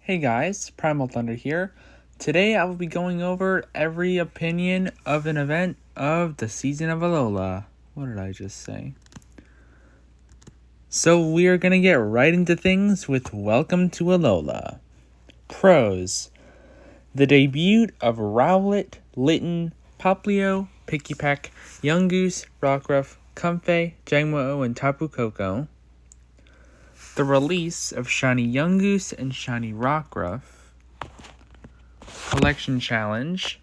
Hey guys, Primal Thunder here. Today I will be going over every opinion of an event of the season of Alola. What did I just say? So we are going to get right into things with Welcome to Alola. Pros. The debut of Rowlet, Litten, Poplio, Pikipek, Yungoos, Rockruff, Comfey, Jangmo-o, and Tapu Koko. The release of Shiny Yungoos and Shiny Rockruff. Collection Challenge,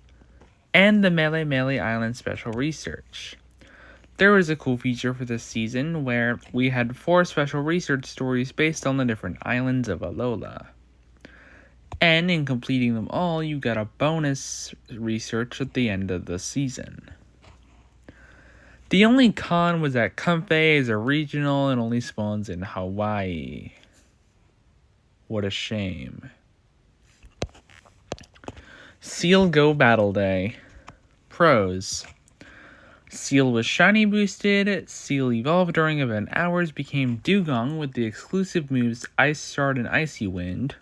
and the Melee Island Special Research. There was a cool feature for this season where we had 4 special research stories based on the different islands of Alola. And in completing them all, you got a bonus research at the end of the season. The only con was that Comfey is a regional and only spawns in Hawaii. What a shame. Seal Go Battle Day. Pros. Seal was shiny boosted, Seal evolved during event hours, became Dugong with the exclusive moves Ice Shard and Icy Wind,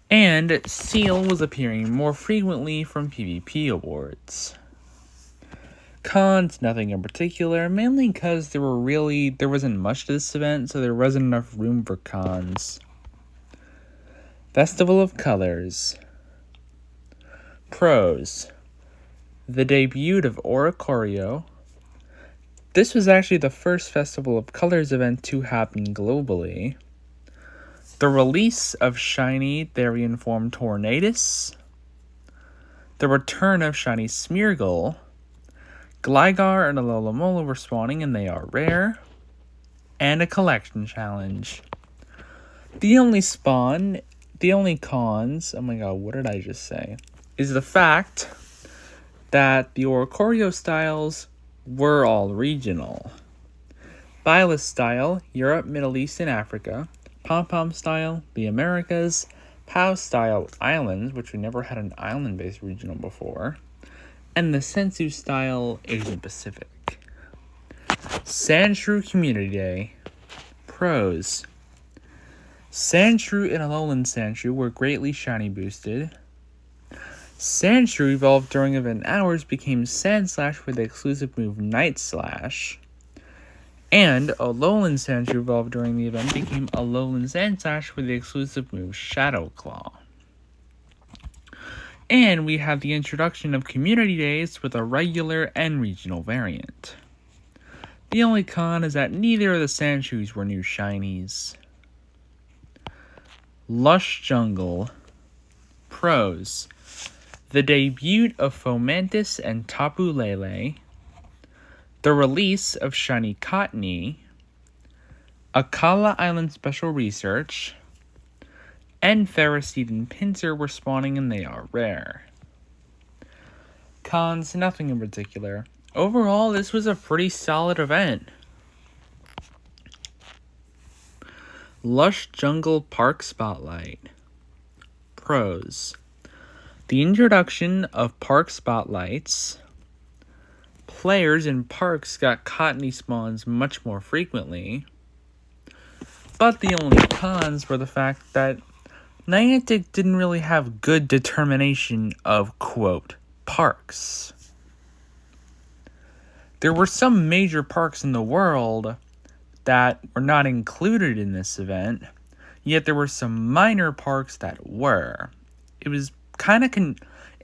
and Seal was appearing more frequently from PvP awards. Cons, nothing in particular, mainly because there wasn't much to this event, so there wasn't enough room for cons. Festival of Colors. Pros. The debut of Oricorio. This was actually the first Festival of Colors event to happen globally. The release of Shiny Therian Form Tornadus. The return of Shiny Smeargle. Gligar and Alola were spawning and they are rare. And a collection challenge. The only cons, oh my god, what did I just say? Is the fact that the Oricorio styles were all regional. Byleth style, Europe, Middle East, and Africa. Pom-Pom style, the Americas. Pow style, islands, which we never had an island-based regional before. And the Sensu style, Asian Pacific. Sandshrew Community Day. Pros. Sandshrew and Alolan Sandshrew were greatly shiny boosted. Sandshrew evolved during event hours, became Sandslash with the exclusive move Night Slash. And Alolan Sandshrew evolved during the event, became Alolan Sandslash with the exclusive move Shadow Claw. And we have the introduction of Community Days with a regular and regional variant. The only con is that neither of the Sandshrews were new shinies. Lush Jungle. Pros. The debut of Fomantis and Tapu Lele, the release of Shiny Cottony, Akala Island Special Research, and Ferroseed and Pinsir were spawning and they are rare. Cons, nothing in particular. Overall, this was a pretty solid event. Lush Jungle Park Spotlight. Pros. The introduction of park spotlights. Players in parks got Cottony spawns much more frequently. But the only cons were the fact that Niantic didn't really have good determination of, quote, parks. There were some major parks in the world that were not included in this event, yet there were some minor parks that were. It was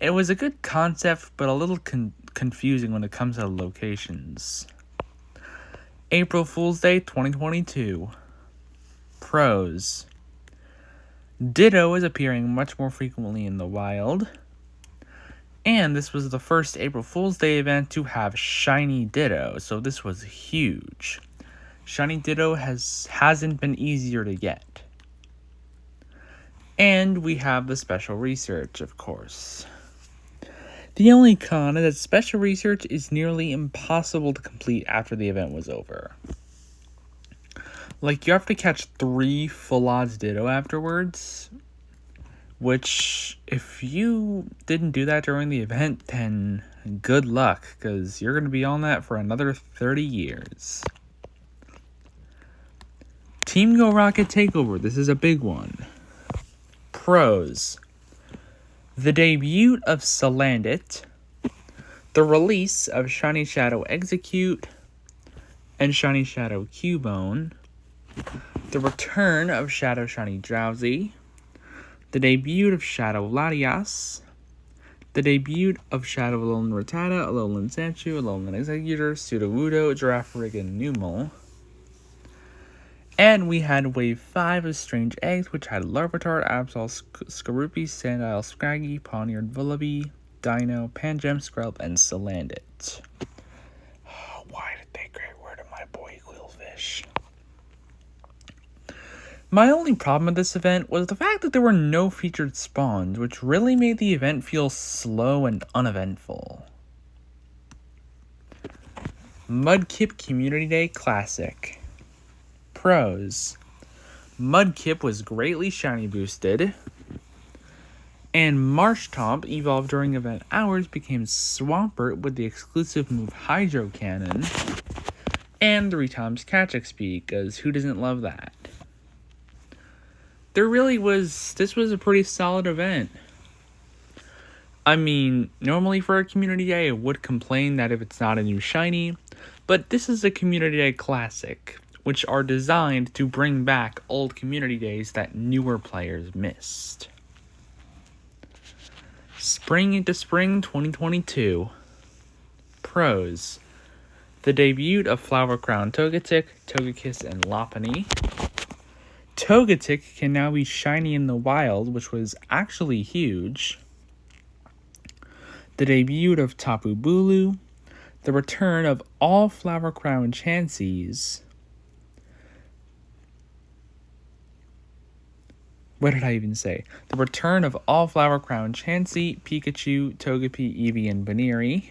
it was a good concept, but a little confusing when it comes to locations. April Fool's Day 2022. Pros. Ditto is appearing much more frequently in the wild. And this was the first April Fool's Day event to have Shiny Ditto, so this was huge. Shiny Ditto hasn't been easier to get. And we have the special research, of course. The only con is that special research is nearly impossible to complete after the event was over. Like, you have to catch 3 full odds Ditto afterwards, which, if you didn't do that during the event, then good luck, because you're going to be on that for another 30 years. Team Go Rocket Takeover, this is a big one. Pros: the debut of Salandit, the release of Shiny Shadow Execute and Shiny Shadow Cubone, the return of Shadow Shiny Drowsy, the debut of Shadow Latias, the debut of Shadow Alolan Rattata, Alolan Sandshrew, Alolan Executor, Sudowoodo, Girafarig, and Numel. And we had Wave 5 of Strange Eggs, which had Larvitar, Absol, Skorupi, Sandile, Scraggy, Pawniard, Vullaby, Dino, Pangems, Skrelp, and Salandit. Why did they get rid of my boy Quillfish? My only problem with this event was the fact that there were no featured spawns, which really made the event feel slow and uneventful. Mudkip Community Day Classic. Pros: Mudkip was greatly shiny boosted, and Marshtomp evolved during event hours became Swampert with the exclusive move Hydro Cannon, and 3x catch XP, because who doesn't love that? This was a pretty solid event. I mean, normally for a community day, I would complain that if it's not a new shiny, but this is a community day classic, which are designed to bring back old community days that newer players missed. Spring into Spring 2022. Pros: the debut of Flower Crown Togetic, Togekiss, and Lopunny. Togetic can now be shiny in the wild, which was actually huge. The debut of Tapu Bulu, the return of all Flower Crown Chanseys. What did I even say? The return of all Flower Crown Chansey, Pikachu, Togepi, Eevee, and Baneri.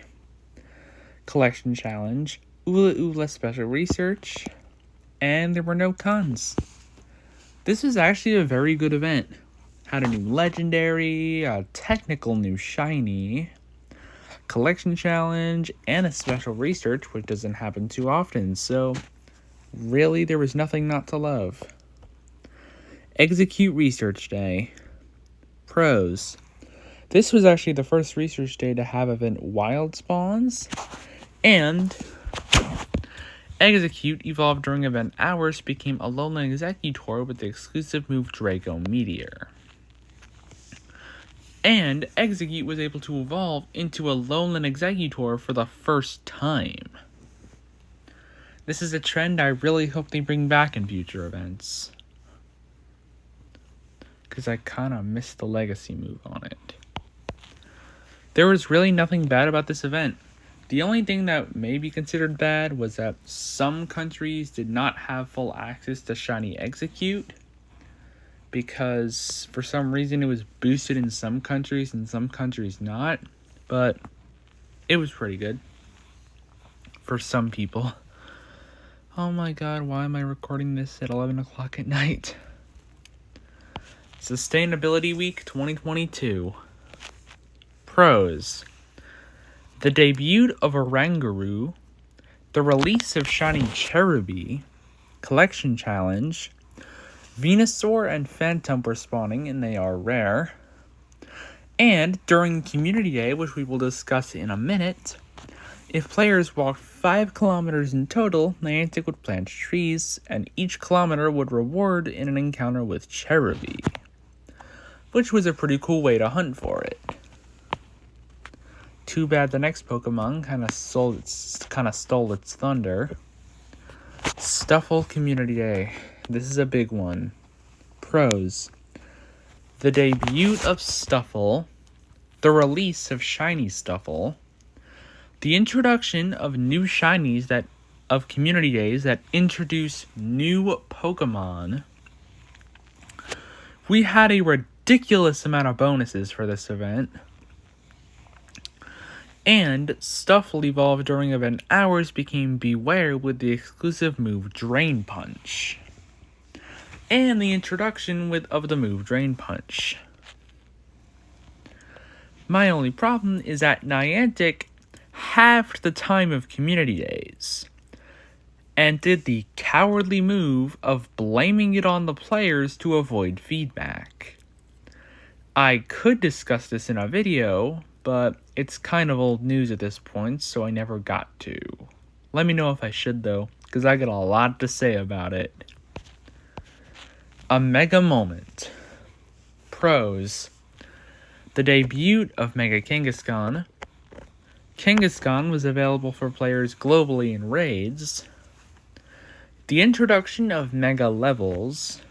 Collection Challenge, Ula Ula Special Research, and there were no cons. This was actually a very good event. Had a new legendary, a technical new shiny, collection challenge, and a special research, which doesn't happen too often, so really there was nothing not to love. Execute Research Day. Pros: this was actually the first research day to have event wild spawns, and Execute evolved during event hours became Alolan Executor with the exclusive move Draco Meteor. And Execute was able to evolve into Alolan Executor for the first time. This is a trend I really hope they bring back in future events, because I kind of missed the legacy move on it. There was really nothing bad about this event. The only thing that may be considered bad was that some countries did not have full access to Shiny Execute, because for some reason it was boosted in some countries and some countries not, but it was pretty good for some people. Oh my god, why am I recording this at 11 o'clock at night? Sustainability Week 2022. Pros: the debut of Oranguru, the release of Shiny Cherubi, collection challenge, Venusaur and Phantom were spawning and they are rare, and during Community Day, which we will discuss in a minute, if players walked 5 kilometers in total, Niantic would plant trees, and each kilometer would reward in an encounter with Cherubi, which was a pretty cool way to hunt for it. Too bad the next Pokemon kind of stole its thunder. Stuffle Community Day. This is a big one. Pros: the debut of Stuffle, the release of Shiny Stuffle, the introduction of new shinies of Community Days that introduce new Pokemon. We had a ridiculous amount of bonuses for this event. And Stuffle evolved during event hours became Beware with the exclusive move Drain Punch. And the introduction of the move Drain Punch. My only problem is that Niantic halved the time of Community Days and did the cowardly move of blaming it on the players to avoid feedback. I could discuss this in a video, but it's kind of old news at this point, so I never got to. Let me know if I should, though, because I got a lot to say about it. A mega moment. Pros. The debut of Mega Kangaskhan. Kangaskhan was available for players globally in raids. The introduction of Mega levels.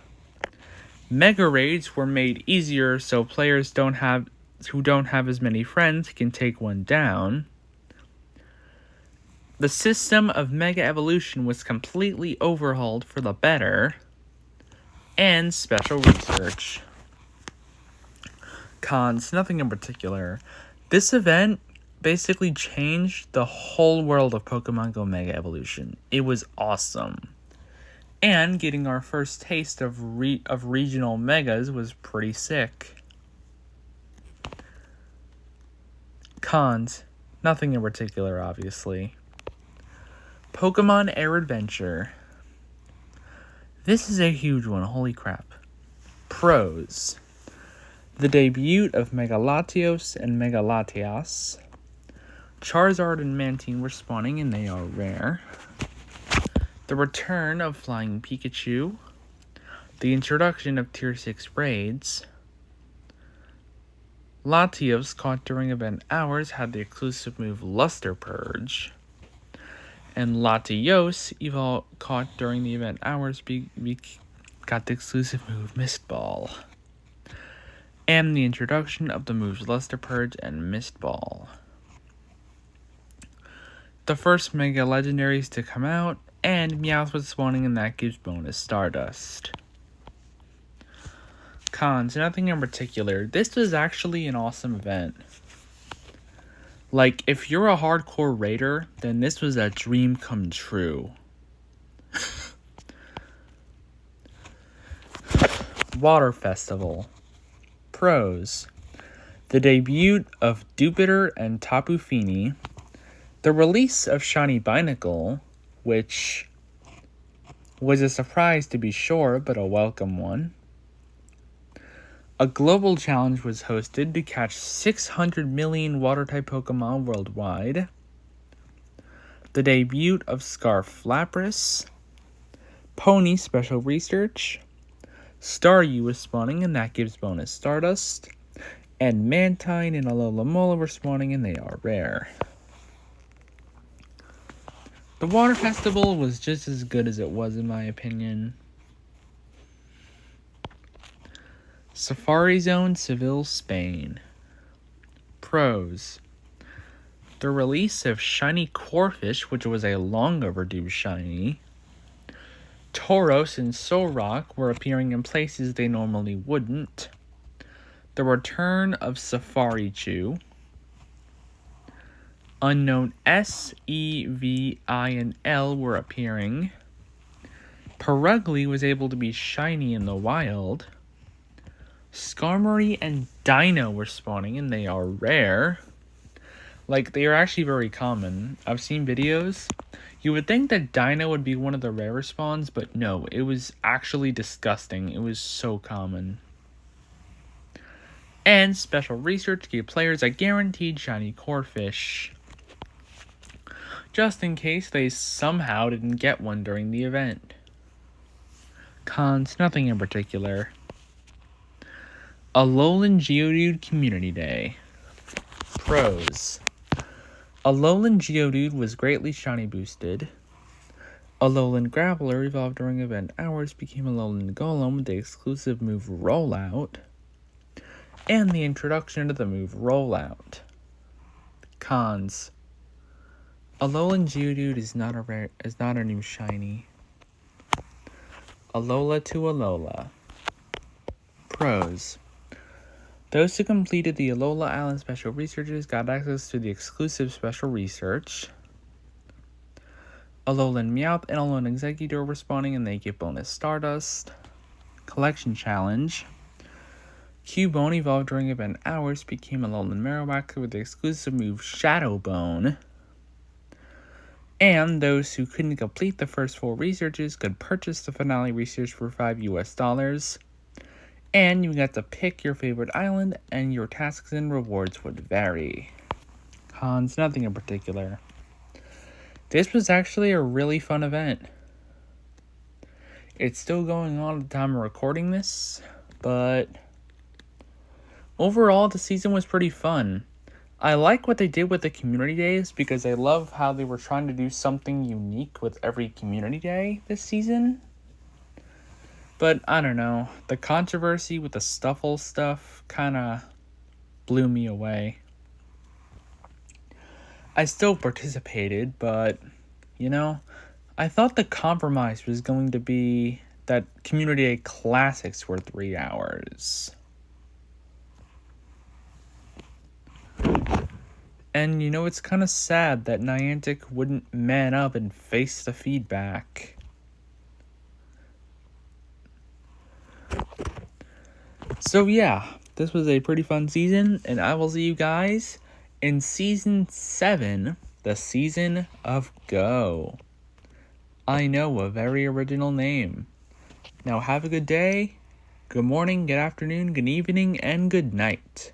Mega raids were made easier so players who don't have as many friends can take one down. The system of Mega Evolution was completely overhauled for the better. And special research. Cons, nothing in particular. This event basically changed the whole world of Pokemon Go Mega Evolution. It was awesome. And getting our first taste of regional megas was pretty sick. Cons, nothing in particular, obviously. Pokemon Air Adventure. This is a huge one, holy crap. Pros. The debut of Mega Latios and Mega Latias. Charizard and Mantine were spawning and they are rare. The return of Flying Pikachu. The introduction of Tier 6 raids. Latios caught during event hours had the exclusive move Luster Purge. And Latios caught during the event hours got the exclusive move Mist Ball. And the introduction of the moves Luster Purge and Mist Ball. The first Mega Legendaries to come out, and Meowth was spawning and that gives bonus Stardust. Cons, nothing in particular. This was actually an awesome event. Like, if you're a hardcore raider, then this was a dream come true. Water Festival. Pros. The debut of Jupiter and Tapu Fini. The release of Shiny Binacle, which was a surprise to be sure, but a welcome one. A global challenge was hosted to catch 600 million water-type Pokemon worldwide. The debut of Scarf Lapras. Pony Special Research. Staryu was spawning and that gives bonus Stardust. And Mantine and Alola were spawning and they are rare. The Water Festival was just as good as it was in my opinion. Safari Zone, Seville, Spain. Pros. The release of Shiny Corphish, which was a long overdue shiny. Tauros and Solrock were appearing in places they normally wouldn't. The return of Safari Chew. Unknown S, E, V, I, and L were appearing. Perugly was able to be shiny in the wild. Skarmory and Dino were spawning and they are rare. Like, they are actually very common. I've seen videos. You would think that Dino would be one of the rarer spawns, but no, it was actually disgusting. It was so common. And special research gave players a guaranteed shiny Corphish, just in case they somehow didn't get one during the event. Cons, nothing in particular. Alolan Geodude Community Day. Pros. Alolan Geodude was greatly shiny boosted. Alolan Grappler evolved during event hours became Alolan Golem with the exclusive move Rollout. And the introduction to the move Rollout. Cons. Alolan Geodude is not a new shiny. Alola to Alola. Pros. Those who completed the Alola Island Special Researches got access to the exclusive Special Research. Alolan Meowth and Alolan Exeggutor were spawning and they get bonus Stardust. Collection Challenge. Cubone evolved during event hours became Alolan Marowak with the exclusive move Shadow Bone. And those who couldn't complete the first 4 researches could purchase the finale research for $5 US. And you got to pick your favorite island, and your tasks and rewards would vary. Cons, nothing in particular. This was actually a really fun event. It's still going on at the time of recording this, but overall the season was pretty fun. I like what they did with the community days because I love how they were trying to do something unique with every community day this season. But I don't know, the controversy with the Stuffle stuff kinda blew me away. I still participated, but I thought the compromise was going to be that Community Day Classics were 3 hours. And it's kind of sad that Niantic wouldn't man up and face the feedback. So yeah, this was a pretty fun season, and I will see you guys in Season 7, the Season of Go. I know, a very original name. Now have a good day, good morning, good afternoon, good evening, and good night.